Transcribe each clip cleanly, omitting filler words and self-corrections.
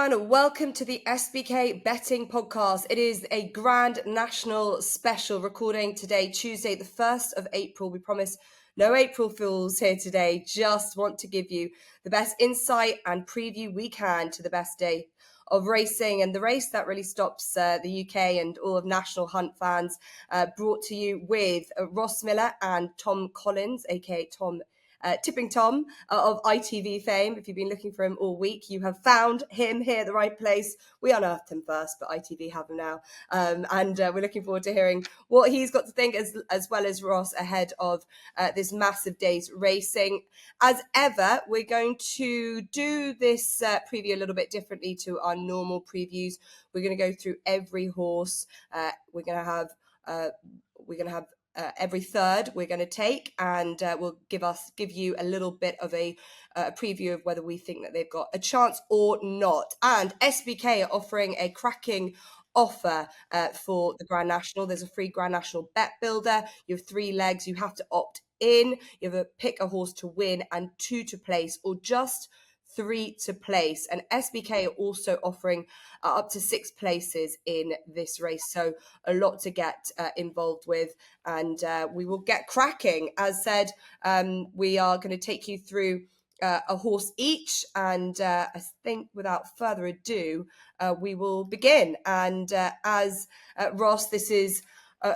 everyone. Welcome to the SBK Betting Podcast. It is a Grand National special recording today, Tuesday, the 1st of April. We promise no April Fools here today. Just want to give you the best insight and preview we can to the best day of racing and the race that really stops the UK and all of National Hunt fans. Brought to you with Ross Miller and Tom Collins, aka Tipping Tom of ITV fame. If you've been looking for him all week, you have found him here at the right place. We unearthed him first, but ITV have him now. And we're looking forward to hearing what he's got to think, as well as Ross, ahead of this massive day's racing. As ever, we're going to do this preview a little bit differently to our normal previews. We're going to go through every horse. We're going to have every third we're going to take, and we'll give you a little bit of a preview of whether we think that they've got a chance or not. And SBK are offering a cracking offer for the Grand National. There's a free Grand National bet builder. You have 3 legs. You have to opt in. You have to pick a horse to win and 2 to place, or just 3 to place. And SBK are also offering up to 6 places in this race. So a lot to get involved with, and we will get cracking. As said, we are going to take you through a horse each, and I think without further ado, we will begin. And as Ross, this is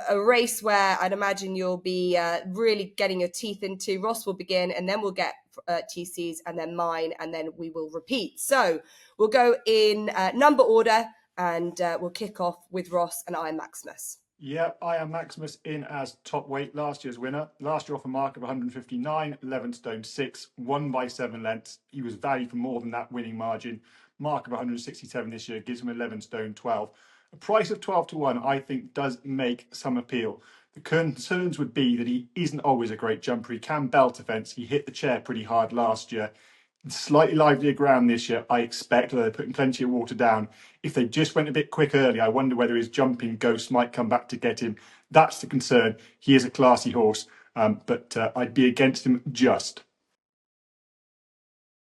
a race where I'd imagine you'll be really getting your teeth into. Ross will begin, and then we'll get TC's, and then mine, and then we will repeat. So we'll go in number order, and we'll kick off with Ross and I Am Maximus. Yeah, I Am Maximus in as top weight, last year's winner. Last year off a mark of 159, 11 stone 6, won by 7 lengths. He was valued for more than that winning margin. Mark of 167 this year gives him 11 stone 12. A price of 12 to 1, I think, does make some appeal. The concerns would be that he isn't always a great jumper. He can belt a fence. He hit the chair pretty hard last year. Slightly livelier ground this year, I expect, although they're putting plenty of water down. If they just went a bit quick early, I wonder whether his jumping ghost might come back to get him. That's the concern. He is a classy horse, but I'd be against him just.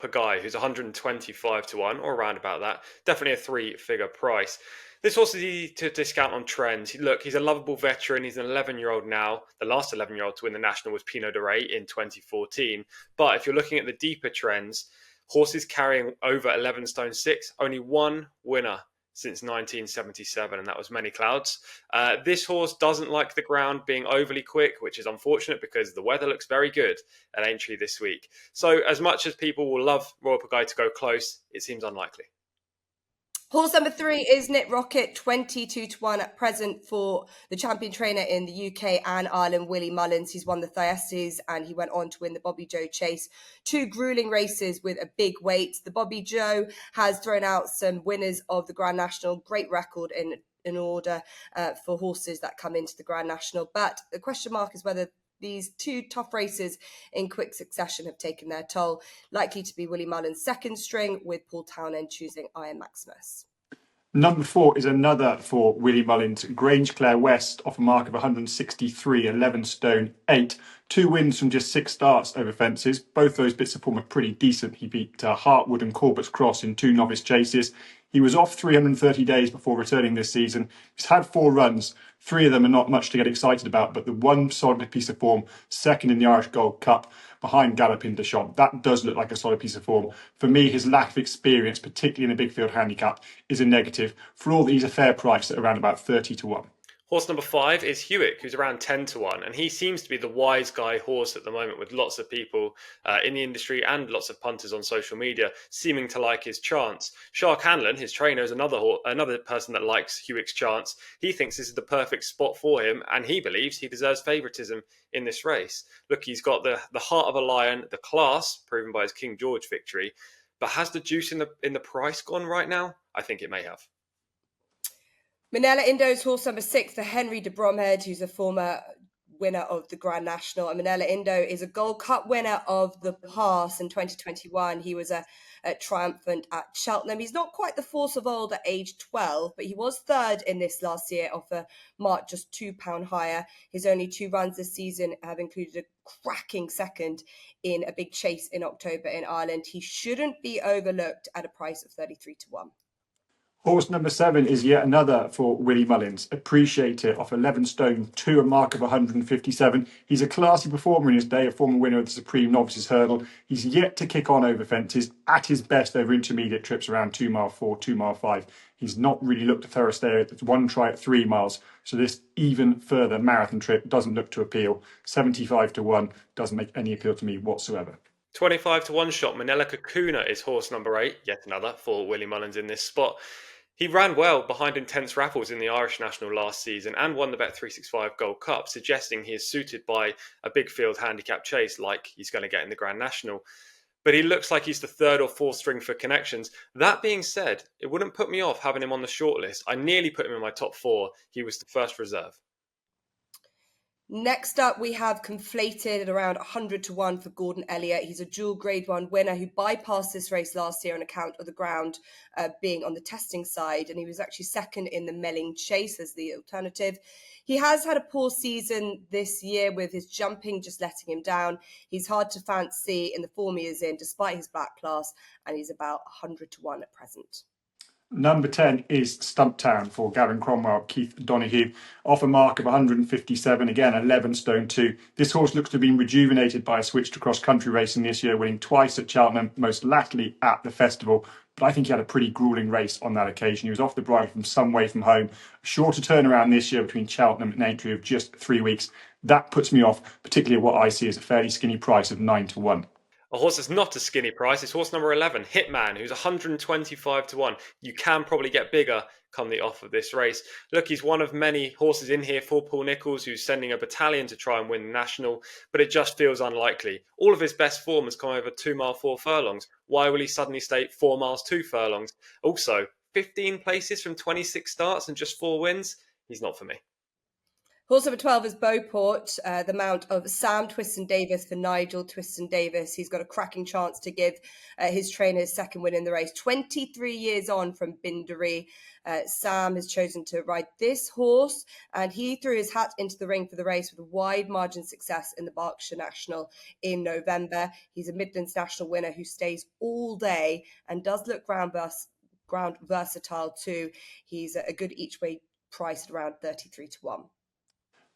A guy who's 125 to 1, or around about that. Definitely a 3-figure price. This horse is easy to discount on trends. Look, he's a lovable veteran. He's an 11-year-old now. The last 11-year-old to win the National was Pinot de Rey in 2014. But if you're looking at the deeper trends, horses carrying over 11 stone 6, only one winner since 1977, and that was Many Clouds. This horse doesn't like the ground being overly quick, which is unfortunate because the weather looks very good at Aintree this week. So as much as people will love Royal Pagaille to go close, it seems unlikely. Horse number 3 is Knit Rocket, 22 to 1 at present for the champion trainer in the UK and Ireland, Willie Mullins. He's won the Thyestes, and he went on to win the Bobby Joe Chase. 2 grueling races with a big weight. The Bobby Joe has thrown out some winners of the Grand National. Great record in order for horses that come into the Grand National. But the question mark is whether these 2 tough races in quick succession have taken their toll. Likely to be Willie Mullins' second string, with Paul Townend choosing I Am Maximus. Number 4 is another for Willie Mullins, Grange Clare West, off a mark of 163, 11 stone 8. 2 wins from just 6 starts over fences. Both those bits of form are pretty decent. He beat Hartwood and Corbett's Cross in 2 novice chases. He was off 330 days before returning this season. He's had 4 runs. 3 of them are not much to get excited about, but the one solid piece of form, second in the Irish Gold Cup, behind Gallopin de Champs, that does look like a solid piece of form. For me, his lack of experience, particularly in a big field handicap, is a negative. For all that, he's a fair price at around about 30 to 1. Horse number 5 is Hewitt, who's around 10 to 1, and he seems to be the wise guy horse at the moment, with lots of people in the industry and lots of punters on social media seeming to like his chance. Shark Hanlon, his trainer, is another person that likes Hewitt's chance. He thinks this is the perfect spot for him, and he believes he deserves favouritism in this race. Look, he's got the heart of a lion, the class proven by his King George victory, but has the juice in the price gone right now? I think it may have. Minella Indo's horse number 6, the Henry de Bromhead, who's a former winner of the Grand National. And Minella Indo is a Gold Cup winner of the Pass in 2021. He was a triumphant at Cheltenham. He's not quite the force of old at age 12, but he was 3rd in this last year off a mark just £2 higher. His only 2 runs this season have included a cracking 2nd in a big chase in October in Ireland. He shouldn't be overlooked at a price of 33 to 1. Horse number 7 is yet another for Willie Mullins. Appreciate It off 11 stone 2, a mark of 157. He's a classy performer in his day, a former winner of the Supreme Novices Hurdle. He's yet to kick on over fences, at his best over intermediate trips around 2 mile 4, 2 mile 5. He's not really looked a thorough stayer. It's one try at 3 miles. So this even further marathon trip doesn't look to appeal. 75 to 1 doesn't make any appeal to me whatsoever. 25 to 1 shot. Manila Kakuna is horse number 8, yet another for Willie Mullins in this spot. He ran well behind Intense Raffles in the Irish National last season and won the Bet365 Gold Cup, suggesting he is suited by a big field handicap chase like he's going to get in the Grand National. But he looks like he's the third or fourth string for connections. That being said, it wouldn't put me off having him on the shortlist. I nearly put him in my top 4. He was the first reserve. Next up, we have Conflated at around 100 to 1 for Gordon Elliott. He's a dual Grade 1 winner who bypassed this race last year on account of the ground being on the testing side, and he was actually second in the Melling Chase as the alternative. He has had a poor season this year with his jumping just letting him down. He's hard to fancy in the form he is in despite his back class, and he's about 100 to 1 at present. Number 10 is Stumptown for Gavin Cromwell, Keith Donoghue, off a mark of 157, again 11 stone 2. This horse looks to have been rejuvenated by a switch to cross-country racing this year, winning twice at Cheltenham, most latterly at the festival. But I think he had a pretty gruelling race on that occasion. He was off the bridle from some way from home. A shorter turnaround this year between Cheltenham and Aintree of just 3 weeks. That puts me off, particularly at what I see as a fairly skinny price of 9 to 1. A horse that's not a skinny price is horse number 11, Hitman, who's 125 to 1. You can probably get bigger come the off of this race. Look, he's one of many horses in here for Paul Nicholls, who's sending a battalion to try and win the National, but it just feels unlikely. All of his best form has come over 2 mile 4 furlongs. Why will he suddenly stay 4 miles 2 furlongs? Also, 15 places from 26 starts and just 4 wins? He's not for me. Horse number 12 is Beauport, the mount of Sam Twiston-Davis for Nigel Twiston-Davis. He's got a cracking chance to give his trainer his second win in the race. 23 years on from Bindery. Sam has chosen to ride this horse, and he threw his hat into the ring for the race with a wide margin success in the Berkshire National in November. He's a Midlands National winner who stays all day and does look ground versatile too. He's a good each way price at around 33 to 1.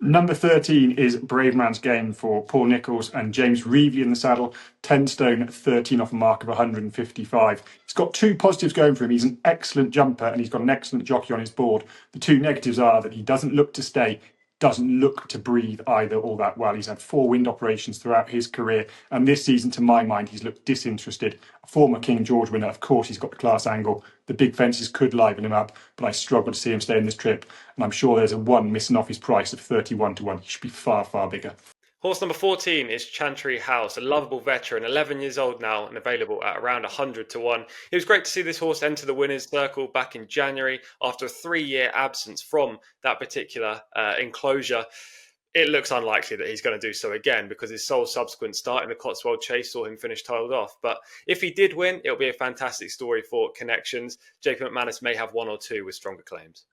Number 13 is Brave Man's Game for Paul Nicholls and James Reevey in the saddle, 10 stone 13 off a mark of 155. He's got 2 positives going for him. He's an excellent jumper and he's got an excellent jockey on his board. The 2 negatives are that he doesn't look to stay, doesn't look to breathe either all that well. He's had 4 wind operations throughout his career, and this season, to my mind, he's looked disinterested. A former King George winner, of course, he's got the class angle. The big fences could liven him up, but I struggle to see him stay in this trip, and I'm sure there's a 1 missing off his price of 31 to 1. He should be far, far bigger. Horse number 14 is Chantry House, a lovable veteran, 11 years old now and available at around 100 to 1. It was great to see this horse enter the winner's circle back in January after a 3-year absence from that particular enclosure. It looks unlikely that he's going to do so again because his sole subsequent start in the Cotswold Chase saw him finish tailed off. But if he did win, it'll be a fantastic story for connections. Jacob McManus may have 1 or 2 with stronger claims.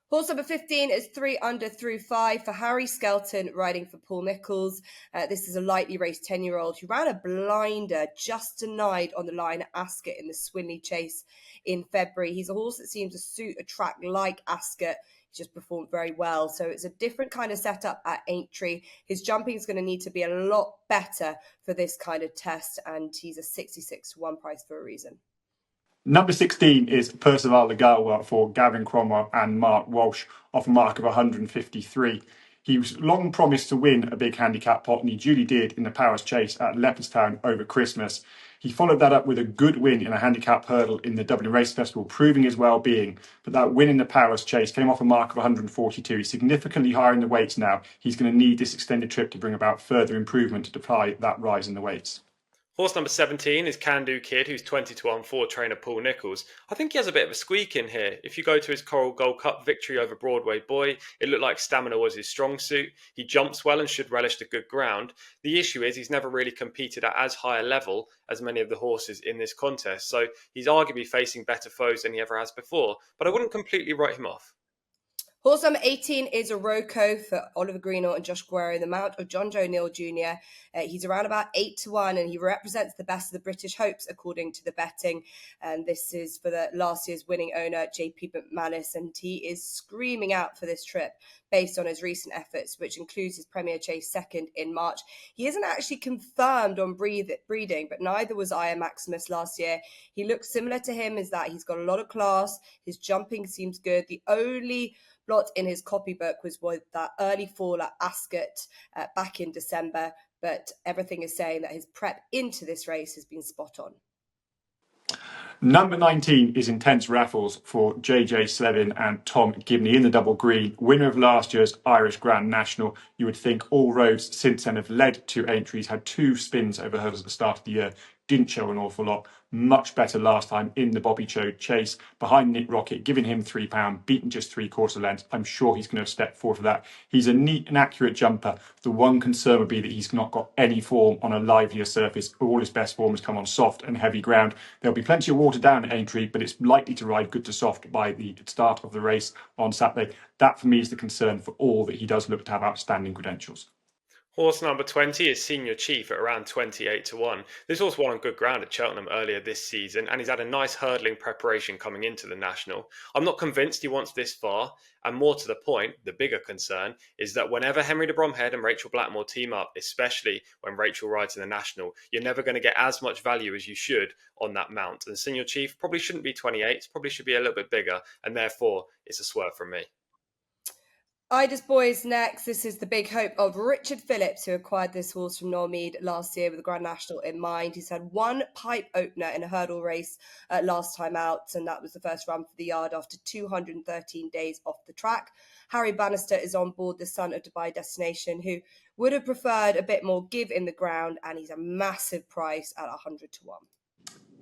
Horse number 15 is 3 under through 5 for Harry Skelton, riding for Paul Nicholls. This is a lightly raced 10-year-old who ran a blinder just denied on the line at Ascot in the Swinley Chase in February. He's a horse that seems to suit a track like Ascot. He's just performed very well. So it's a different kind of setup at Aintree. His jumping is going to need to be a lot better for this kind of test, and he's a 66 to 1 price for a reason. Number 16 is Percival Legalwa for Gavin Cromwell and Mark Walsh off a mark of 153. He was long promised to win a big handicap pot, and he duly did in the Powers Chase at Leopardstown over Christmas. He followed that up with a good win in a handicap hurdle in the Dublin Race Festival, proving his well-being. But that win in the Powers Chase came off a mark of 142. He's significantly higher in the weights now. He's going to need this extended trip to bring about further improvement to defy that rise in the weights. Horse number 17 is Can Do Kid, who's 20 to 1 for trainer Paul Nicholls. I think he has a bit of a squeak in here. If you go to his Coral Gold Cup victory over Broadway Boy, it looked like stamina was his strong suit. He jumps well and should relish the good ground. The issue is he's never really competed at as high a level as many of the horses in this contest, so he's arguably facing better foes than he ever has before, but I wouldn't completely write him off. Horse number 18 is a Rocco for Oliver Greenall and Josh Guerrero, the mount of John Joe Neal Jr. He's around about 8-1, and he represents the best of the British hopes, according to the betting. And this is for the last year's winning owner, JP McManus, and he is screaming out for this trip based on his recent efforts, which includes his Premier Chase second in March. He isn't actually confirmed on breeding, but neither was Aya Maximus last year. He looks similar to him, is that he's got a lot of class. His jumping seems good. The only blot in his copybook was that early fall at Ascot back in December, but everything is saying that his prep into this race has been spot on. Number 19 is Intense Raffles for JJ Slevin and Tom Gibney in the double green, winner of last year's Irish Grand National. You would think all roads since then have led to entries, had 2 spins over hurdles at the start of the year, didn't show an awful lot. Much better last time in the Bobby Chode Chase behind Nick Rocket, giving him £3, beaten just 3/4 lengths. I'm sure he's going to step forward for that. He's a neat and accurate jumper. The one concern would be that he's not got any form on a livelier surface. All his best form has come on soft and heavy ground. There'll be plenty of water down at Aintree, but it's likely to ride good to soft by the start of the race on Saturday. That for me is the concern, for all that he does look to have outstanding credentials. Horse number 20 is Senior Chief at around 28-1. This horse won on good ground at Cheltenham earlier this season, and he's had a nice hurdling preparation coming into the National. I'm not convinced he wants this far, and more to the point, the bigger concern is that whenever Henry de Bromhead and Rachel Blackmore team up, especially when Rachel rides in the National, you're never going to get as much value as you should on that mount. And Senior Chief probably shouldn't be 28, probably should be a little bit bigger, and therefore it's a swerve from me. Ida's Boys next. This is the big hope of Richard Phillips, who acquired this horse from Noel Mead last year with the Grand National in mind. He's had one pipe opener in a hurdle race last time out, and that was the first run for the yard after 213 days off the track. Harry Bannister is on board, the son of Dubai Destination, who would have preferred a bit more give in the ground, and he's a massive price at 100-1.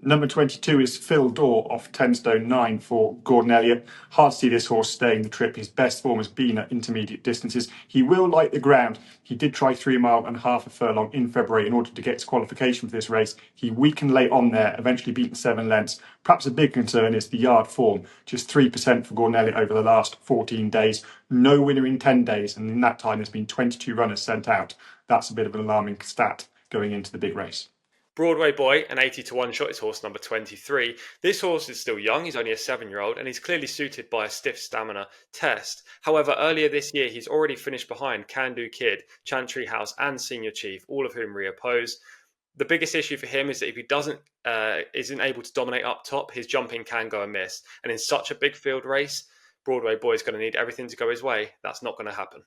Number 22 is Phil Daw off 10 stone 9 for Gordon Elliott. Hard to see this horse staying the trip. His best form has been at intermediate distances. He will like the ground. He did try 3 mile and half a furlong in February in order to get his qualification for this race. He weakened late on there, eventually beaten 7 lengths. Perhaps a big concern is the yard form. Just 3% for Gordon Elliott over the last 14 days. No winner in 10 days, and in that time there's been 22 runners sent out. That's a bit of an alarming stat going into the big race. Broadway Boy, an 80-1 shot, is horse number 23. This horse is still young, he's only a 7-year-old, and he's clearly suited by a stiff stamina test. However, earlier this year, he's already finished behind Can Do Kid, Chantry House, and Senior Chief, all of whom reoppose. The biggest issue for him is that if he isn't able to dominate up top, his jumping can go amiss. And in such a big field race, Broadway Boy is going to need everything to go his way. That's not going to happen.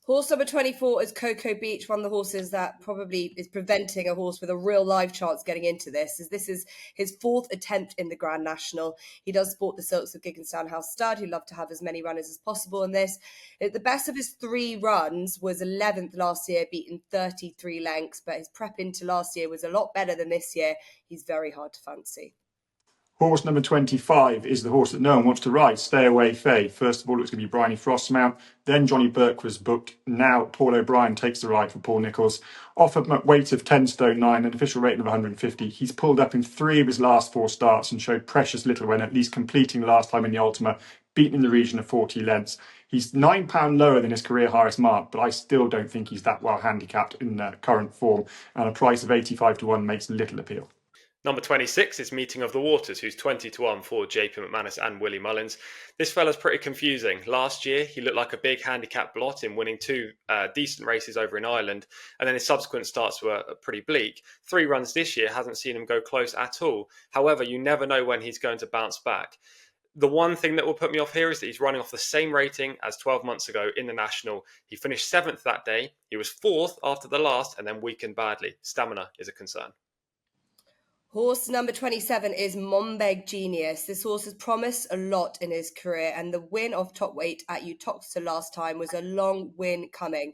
Horse number 24 is Cocoa Beach, one of the horses that probably is preventing a horse with a real live chance getting into this, as this is his 4th attempt in the Grand National. He does sport the silks of Gigginstown House stud. He'd love to have as many runners as possible in this. The best of his 3 runs was 11th last year, beaten 33 lengths, but his prep into last year was a lot better than this year. He's very hard to fancy. Horse number 25 is the horse that no one wants to ride, Stay Away Faye. First of all, it's going to be Bryony Frost's mount. Then Johnny Burke was booked. Now Paul O'Brien takes the ride for Paul Nicholls. Off a weight of 10 stone 9, an official rating of 150. He's pulled up in 3 of his last 4 starts and showed precious little when at least completing last time in the Ultima, beaten in the region of 40 lengths. He's £9 lower than his career highest mark, but I still don't think he's that well handicapped in current form, and a price of 85-1 makes little appeal. Number 26 is Meeting of the Waters, who's 20-1 for JP McManus and Willie Mullins. This fella's pretty confusing. Last year, he looked like a big handicap blot in winning 2 decent races over in Ireland, and then his subsequent starts were pretty bleak. 3 runs this year hasn't seen him go close at all. However, you never know when he's going to bounce back. The one thing that will put me off here is that he's running off the same rating as 12 months ago in the National. He finished 7th that day. He was 4th after the last and then weakened badly. Stamina is a concern. Horse number 27 is Monbeg Genius. This horse has promised a lot in his career, and the win of top weight at Uttoxeter last time was a long win coming.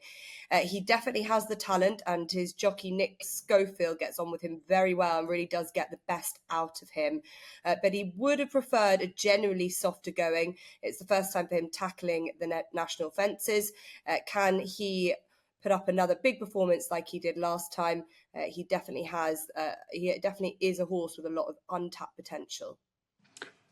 He definitely has the talent, and his jockey Nick Schofield gets on with him very well and really does get the best out of him. But he would have preferred a generally softer going. It's the first time for him tackling the national fences. Can he put up another big performance like he did last time? He definitely has. He definitely is a horse with a lot of untapped potential.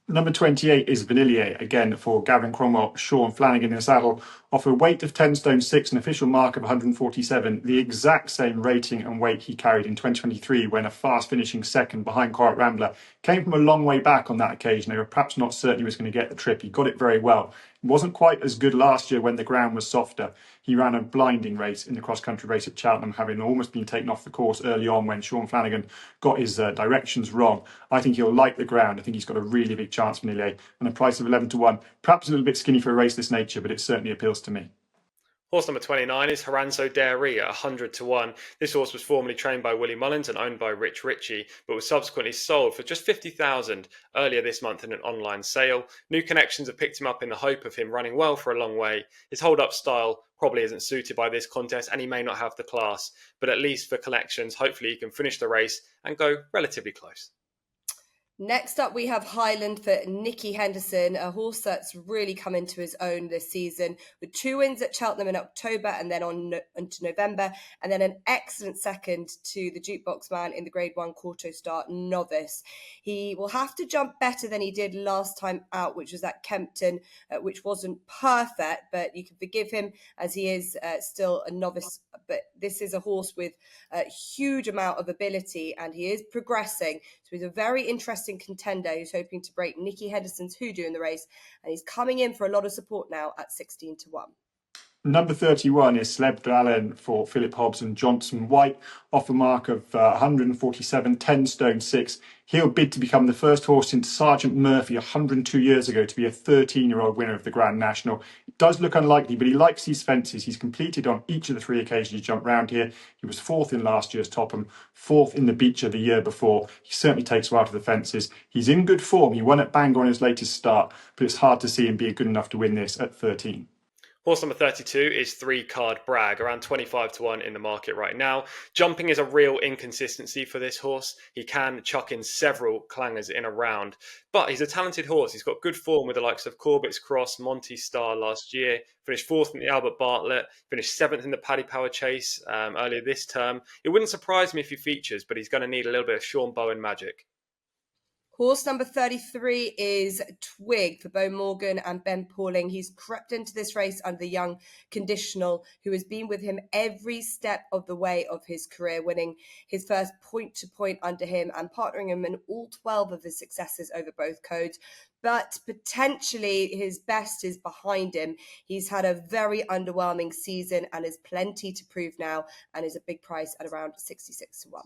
Number 28 is Vanillier, again for Gavin Cromwell, Sean Flanagan in the saddle, off a weight of 10 stone 6, an official mark of 147, the exact same rating and weight he carried in 2023 when a fast finishing second behind Corach Rambler. Came from a long way back on that occasion. They were perhaps not certain he was going to get the trip. He got it very well. It wasn't quite as good last year when the ground was softer. He ran a blinding race in the cross-country race at Cheltenham, having almost been taken off the course early on when Sean Flanagan got his directions wrong. I think he'll like the ground. I think he's got a really big chance for Vanillier, and a price of 11 to 1. Perhaps a little bit skinny for a race this nature, but it certainly appeals to me. Horse number 29 is Horanzo Dairy at 100 to 1. This horse was formerly trained by Willie Mullins and owned by Rich Ritchie, but was subsequently sold for just 50,000 earlier this month in an online sale. New connections have picked him up in the hope of him running well for a long way. His hold-up style probably isn't suited by this contest, and he may not have the class, but at least for connections, hopefully he can finish the race and go relatively close. Next up, we have Highland for Nicky Henderson, a horse that's really come into his own this season with 2 wins at Cheltenham in October and then on into November, and then an excellent second to the Jukebox Man in the Grade 1 Quarto Star Novice. He will have to jump better than he did last time out, which was at Kempton, which wasn't perfect, but you can forgive him as he is still a novice. But this is a horse with a huge amount of ability and he is progressing. So he's a very interesting contender who's hoping to break Nicky Henderson's hoodoo in the race. And he's coming in for a lot of support now at 16 to 1. Number 31 is Sleb Allen for Philip Hobbs and Johnson White, off a mark of 147, 10 stone 6. He'll bid to become the first horse since Sergeant Murphy 102 years ago to be a 13-year-old winner of the Grand National. It does look unlikely, but he likes these fences. He's completed on each of the 3 occasions he's jumped round here. He was 4th in last year's Topham, 4th in the Beecher the year before. He certainly takes well to the fences. He's in good form. He won at Bangor in his latest start, but it's hard to see him be good enough to win this at 13. Horse number 32 is 3 Card Bragg, around 25 to 1 in the market right now. Jumping is a real inconsistency for this horse. He can chuck in several clangers in a round, but he's a talented horse. He's got good form with the likes of Corbett's Cross, Monty Star last year, finished 4th in the Albert Bartlett, finished 7th in the Paddy Power Chase earlier this term. It wouldn't surprise me if he features, but he's going to need a little bit of Sean Bowen magic. Horse number 33 is Twig for Bo Morgan and Ben Pauling. He's crept into this race under the young conditional, who has been with him every step of the way of his career, winning his first point-to-point under him and partnering him in all 12 of his successes over both codes. But potentially his best is behind him. He's had a very underwhelming season and is plenty to prove now and is a big price at around 66 to 1.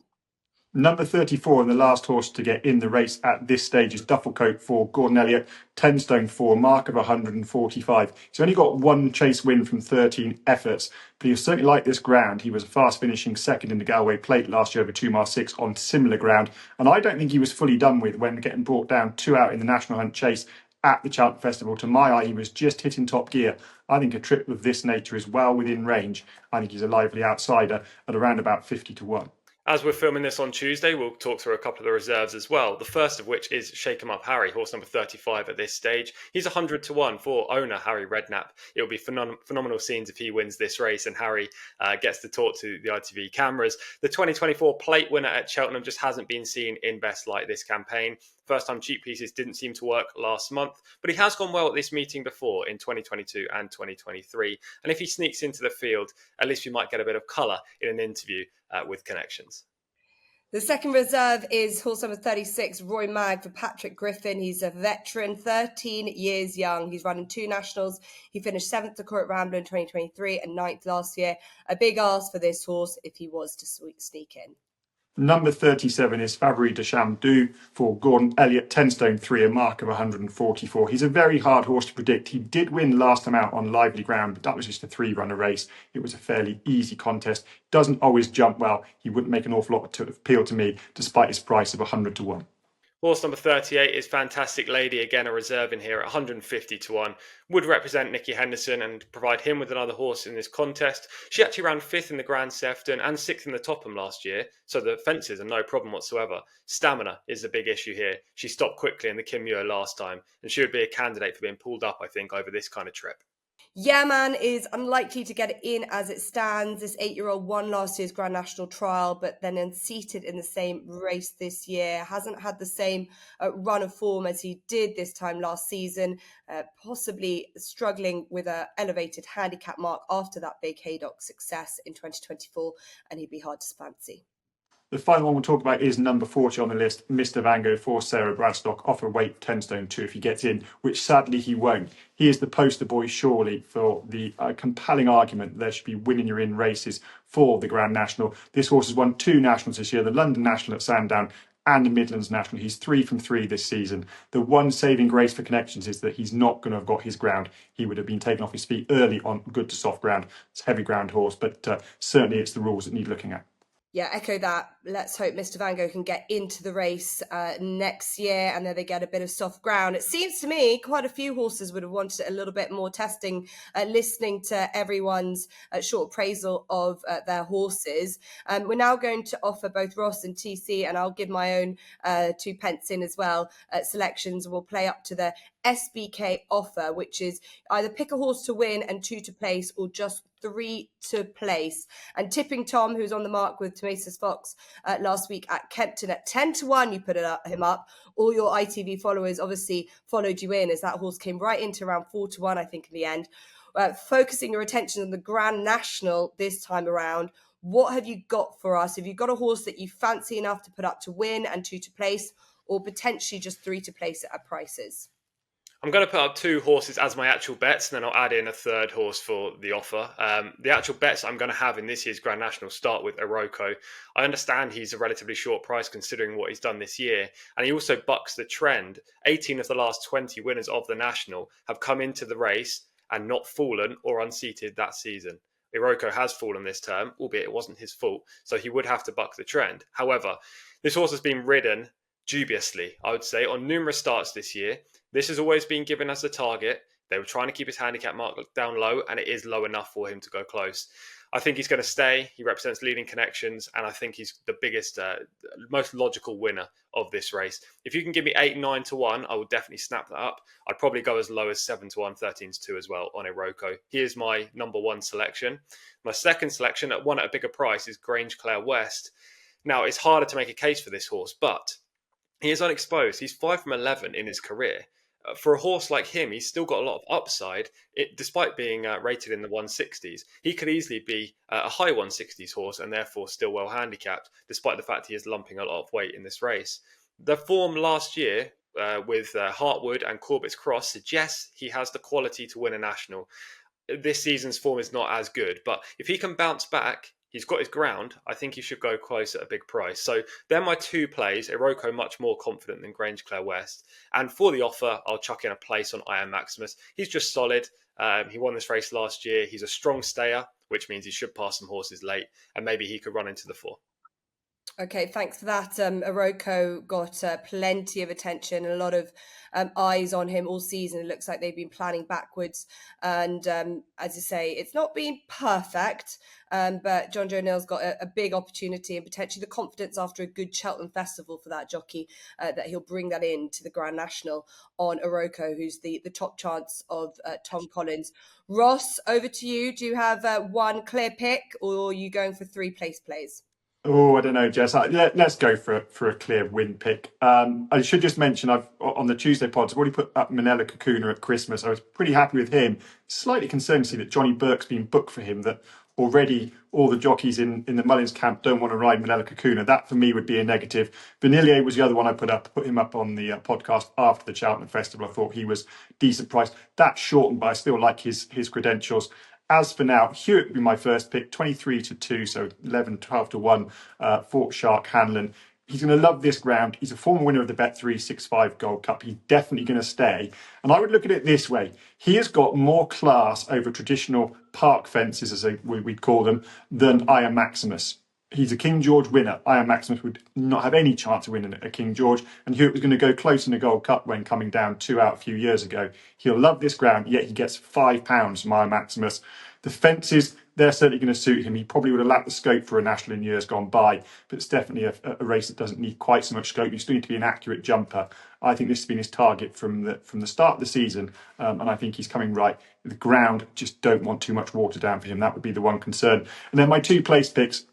Number 34 and the last horse to get in the race at this stage is Dufflecoat for Gordon Elliott, 10 stone 4, mark of 145. He's only got 1 chase win from 13 efforts, but he'll certainly like this ground. He was a fast finishing second in the Galway Plate last year over 2 mile 6 on similar ground, and I don't think he was fully done with when getting brought down 2 out in the National Hunt Chase at the Cheltenham Festival. To my eye, he was just hitting top gear. I think a trip of this nature is well within range. I think he's a lively outsider at around about 50 to 1. As we're filming this on Tuesday, we'll talk through a couple of the reserves as well. The first of which is Shake 'em Up Harry, horse number 35 at this stage. He's 100 to 1 for owner Harry Redknapp. It'll be phenomenal scenes if he wins this race and Harry gets to talk to the ITV cameras. The 2024 plate winner at Cheltenham just hasn't been seen in best light this campaign. First time cheap pieces didn't seem to work last month, but he has gone well at this meeting before in 2022 and 2023. And if he sneaks into the field, at least we might get a bit of colour in an interview with connections. The second reserve is horse number 36, Roy Mag for Patrick Griffin. He's a veteran, 13 years young. He's running 2 nationals. He finished 7th to Corach Rambler in 2023 and 9th last year. A big ask for this horse if he was to sneak in. Number 37 is Favori de Chamdou for Gordon Elliott, 10 stone 3, a mark of 144. He's a very hard horse to predict. He did win last time out on lively ground, but that was just a 3-runner race. It was a fairly easy contest. Doesn't always jump well. He wouldn't make an awful lot to appeal to me, despite his price of 100 to 1. Horse number 38 is Fantastic Lady, again a reserve in here at 150 to 1. Would represent Nicky Henderson and provide him with another horse in this contest. She actually ran 5th in the Grand Sefton and 6th in the Topham last year, so the fences are no problem whatsoever. Stamina is the big issue here. She stopped quickly in the Kim Muir last time, and she would be a candidate for being pulled up, I think, over this kind of trip. Yeah, man is unlikely to get it in as it stands. This 8-year-old won last year's Grand National trial, but then unseated in the same race this year. Hasn't had the same run of form as he did this time last season, possibly struggling with an elevated handicap mark after that big Haydock success in 2024, and he'd be hard to fancy. The final one we'll talk about is number 40 on the list, Mr. Vango for Sarah Bradstock, offer weight 10 stone 2 if he gets in, which sadly he won't. He is the poster boy surely for the compelling argument that there should be winning your in races for the Grand National. This horse has won 2 Nationals this year, the London National at Sandown and the Midlands National. He's 3 from 3 this season. The one saving grace for Connections is that he's not going to have got his ground. He would have been taken off his feet early on good to soft ground. It's a heavy ground horse, but certainly it's the rules that need looking at. Yeah, echo that. Let's hope Mr. Vango can get into the race next year and then they get a bit of soft ground. It seems to me quite a few horses would have wanted a little bit more testing, listening to everyone's short appraisal of their horses. We're now going to offer both Ross and TC, and I'll give my own 2 pence in as well, selections. We'll play up to the SBK offer, which is either pick a horse to win and 2 to place, or just 3 to place. And Tipping Tom, who's on the mark with Tomasis Fox last week at Kempton at 10 to 1, you put him up. All your ITV followers obviously followed you in, as that horse came right into around 4 to 1, I think, in the end. Focusing your attention on the Grand National this time around, what have you got for us? Have you got a horse that you fancy enough to put up to win and 2 to place, or potentially just 3 to place at prices? I'm going to put up 2 horses as my actual bets, and then I'll add in a 3rd horse for the offer. The actual bets I'm going to have in this year's Grand National start with Iroko. I understand he's a relatively short price considering what he's done this year, and he also bucks the trend. 18 of the last 20 winners of the National have come into the race and not fallen or unseated that season. Iroko has fallen this term, albeit it wasn't his fault, so he would have to buck the trend. However, this horse has been ridden dubiously, I would say, on numerous starts this year. This has always been given as the target. They were trying to keep his handicap mark down low, and it is low enough for him to go close. I think he's going to stay. He represents leading Connections, and I think he's the biggest, most logical winner of this race. If you can give me 8, 9 to 1, I would definitely snap that up. I'd probably go as low as 7 to 1, 13 to 2 as well on Iroko. He is my number 1 selection. My second selection, at a bigger price, is Grange Clare West. Now, it's harder to make a case for this horse, but he is unexposed. He's 5 from 11 in his career. For a horse like him, he's still got a lot of upside, despite being rated in the 160s. He could easily be a high 160s horse and therefore still well handicapped, despite the fact he is lumping a lot of weight in this race. The form last year with Hartwood and Corbett's Cross suggests he has the quality to win a national. This season's form is not as good, but if he can bounce back, he's got his ground. I think he should go close at a big price. So they're my 2 plays. Iroko much more confident than Grange Clare West. And for the offer, I'll chuck in a place on I Am Maximus. He's just solid. He won this race last year. He's a strong stayer, which means he should pass some horses late. And maybe he could run into the 4. Okay, thanks for that. Iroko got plenty of attention, a lot of eyes on him all season. It looks like they've been planning backwards. And as you say, it's not been perfect, but John Joe Neal's got a big opportunity and potentially the confidence after a good Cheltenham festival for that jockey that he'll bring that in to the Grand National on Iroko, who's the top chance of Tom Collins. Ross, over to you. Do you have 1 clear pick, or are you going for 3 place plays? Oh, I don't know, Jess. Let's go for a clear win pick. I should just mention, I've on the Tuesday pods, I've already put up Manella Kakuna at Christmas. I was pretty happy with him. Slightly concerned to see that Johnny Burke's been booked for him, that already all the jockeys in the Mullins camp don't want to ride Manella Kakuna. That, for me, would be a negative. Vanillier was the other one I put him up on the podcast after the Cheltenham Festival. I thought he was decent priced. That's shortened, but I still like his credentials. As for now, Hewitt would be my first pick, 23 to 2, so 11, 12 to 1, Fort Shark Hanlon. He's going to love this ground. He's a former winner of the Bet365 Gold Cup. He's definitely going to stay. And I would look at it this way. He has got more class over traditional park fences, as we'd call them, than I Am Maximus. He's a King George winner. I Am Maximus would not have any chance of winning a King George. And Hewitt was going to go close in the Gold Cup when coming down 2 out a few years ago. He'll love this ground, yet he gets £5 from I Am Maximus. The fences they're certainly going to suit him. He probably would have lacked the scope for a national in years gone by, but it's definitely a race that doesn't need quite so much scope. You still need to be an accurate jumper. I think this has been his target from the start of the season, and I think he's coming right. The ground just don't want too much water down for him. That would be the one concern. And then my 2 place picks.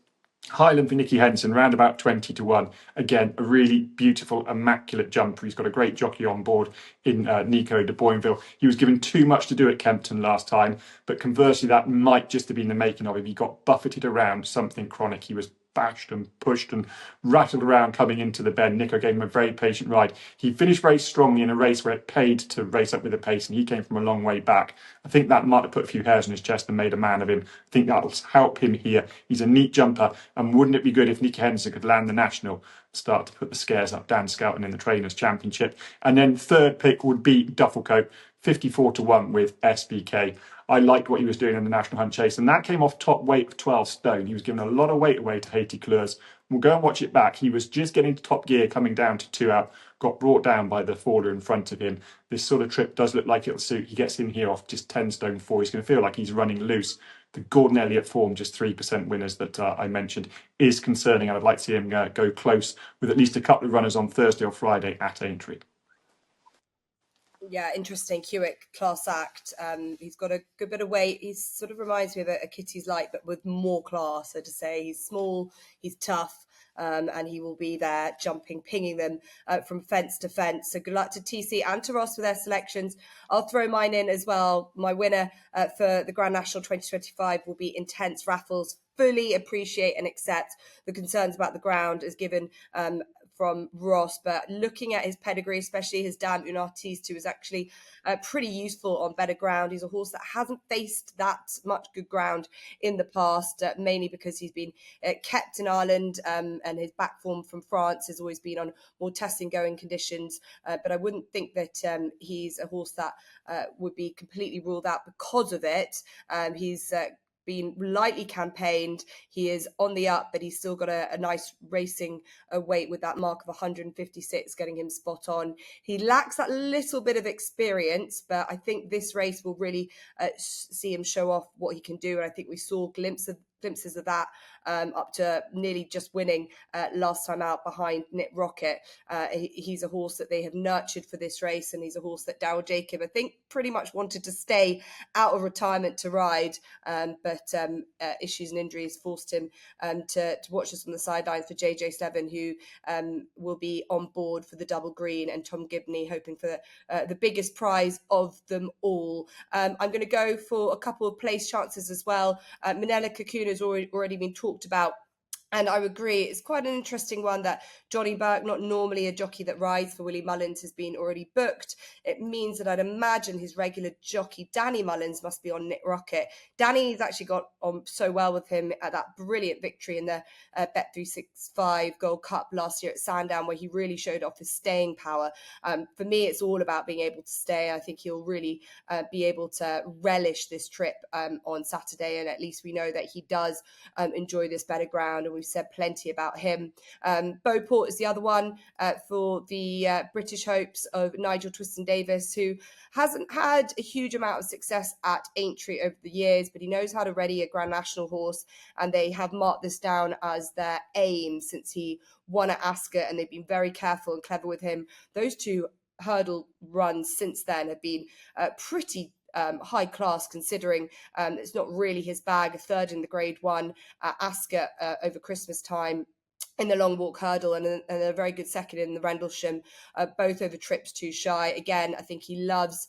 Highland for Nicky Henson, round about 20-1. Again, a really beautiful, immaculate jumper. He's got a great jockey on board in Nico de Boinville. He was given too much to do at Kempton last time, but conversely, that might just have been the making of him. He got buffeted around something chronic. He was bashed and pushed and rattled around coming into the bend. Nico gave him a very patient ride. He finished very strongly in a race where it paid to race up with the pace, and he came from a long way back. I think that might have put a few hairs on his chest and made a man of him. I think that'll help him here. He's a neat jumper, and wouldn't it be good if Nicky Henderson could land the national, start to put the scares up Dan Skelton in the Trainers' Championship. And then third pick would be Duffelcoat, 54-1 with SBK. I liked what he was doing in the National Hunt Chase, and that came off top weight of 12 stone. He was giving a lot of weight away to Haiti Kleurs. We'll go and watch it back. He was just getting to top gear, coming down to 2 out, got brought down by the faller in front of him. This sort of trip does look like it'll suit. He gets in here off just 10 stone 4. He's going to feel like he's running loose. The Gordon Elliott form, just 3% winners that I mentioned, is concerning, and I'd like to see him go close with at least a couple of runners on Thursday or Friday at Aintree. Yeah, interesting. Hewitt, class act. He's got a good bit of weight. He sort of reminds me of a Kitty's Light, but with more class, so to say. He's small, he's tough, and he will be there jumping, pinging them from fence to fence. So good luck to TC and to Ross for their selections. I'll throw mine in as well. My winner for the Grand National 2025 will be Intense Raffles. Fully appreciate and accept the concerns about the ground as given from Ross, but looking at his pedigree, especially his dam Unartiste, who is actually pretty useful on better ground. He's a horse that hasn't faced that much good ground in the past, mainly because he's been kept in Ireland, and his back form from France has always been on more testing going conditions. But I wouldn't think that he's a horse that would be completely ruled out because of it. He's been lightly campaigned. He is on the up, but he's still got a nice racing weight with that mark of 156, getting him spot on. He lacks that little bit of experience, but I think this race will really see him show off what he can do. And I think we saw glimpses of that up to nearly just winning last time out behind Knit Rocket. He's a horse that they have nurtured for this race, and he's a horse that Daryl Jacob, I think, pretty much wanted to stay out of retirement to ride, but issues and injuries forced him to watch us on the sidelines for JJ7, who will be on board for the double green, and Tom Gibney hoping for the biggest prize of them all. I'm going to go for a couple of place chances as well. Manila Cocoon has already been talked about. And I agree, it's quite an interesting one that Johnny Burke, not normally a jockey that rides for Willie Mullins, has been already booked. It means that I'd imagine his regular jockey, Danny Mullins, must be on Knit Rocket. Danny's actually got on so well with him at that brilliant victory in the Bet365 Gold Cup last year at Sandown, where he really showed off his staying power. For me, it's all about being able to stay. I think he'll really be able to relish this trip on Saturday, and at least we know that he does enjoy this better ground, and we've said plenty about him. Beauport is the other one for the British hopes of Nigel Twiston-Davis, who hasn't had a huge amount of success at Aintree over the years, but he knows how to ready a Grand National horse, and they have marked this down as their aim since he won at Ascot, and they've been very careful and clever with him. Those 2 hurdle runs since then have been pretty high class, considering it's not really his bag. A third in the Grade 1 at Ascot over Christmas time in the long walk hurdle, and a very good second in the Rendlesham, both over trips too shy. Again, I think he loves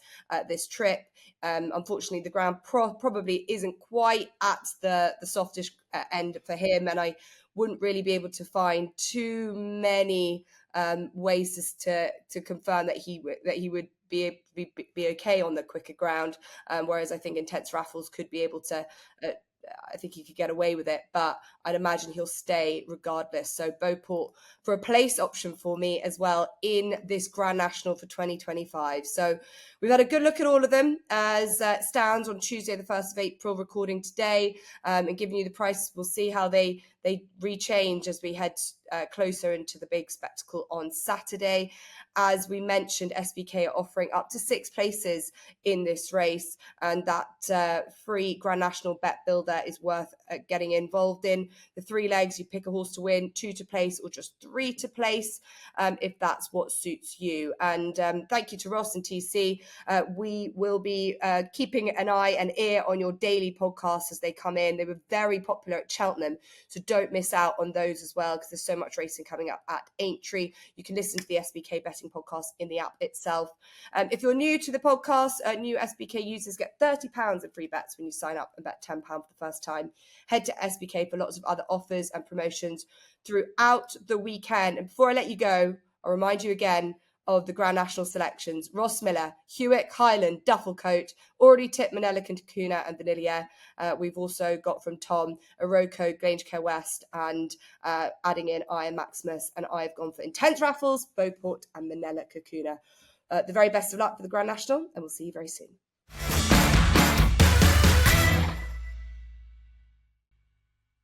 this trip. Unfortunately, the ground probably isn't quite at the softish end for him, and I wouldn't really be able to find too many ways to confirm that he would be okay on the quicker ground, whereas I think Intense Raffles could be able to I think he could get away with it, but I'd imagine he'll stay regardless. So Beauport for a place option for me as well in this Grand National for 2025. So we've had a good look at all of them as it stands on Tuesday, the 1st of April, recording today, and giving you the prices. We'll see how they they rechange as we head closer into the big spectacle on Saturday. As we mentioned, SBK are offering up to 6 places in this race, and that free Grand National bet builder is worth getting involved in. The 3 legs, you pick a horse to win, 2 to place, or just 3 to place, if that's what suits you. And thank you to Ross and TC. We will be keeping an eye and ear on your daily podcasts as they come in. They were very popular at Cheltenham, so don't miss out on those as well, because there's so much racing coming up at Aintree. You can listen to the SBK Betting Podcast in the app itself. If you're new to the podcast, new SBK users get £30 in free bets when you sign up and bet £10 for the first time. Head to SBK for lots of other offers and promotions throughout the weekend. And before I let you go, I'll remind you again of the Grand National selections. Ross Miller, Hewitt, Highland, Dufflecoat, already tipped Manila Cantacuna and Vanillier. We've also got from Tom, Iroko, Grange Care West, and adding in Iron Maximus. And I've gone for Intense Raffles, Beauport, and Manila Cantacuna. The very best of luck for the Grand National, and we'll see you very soon.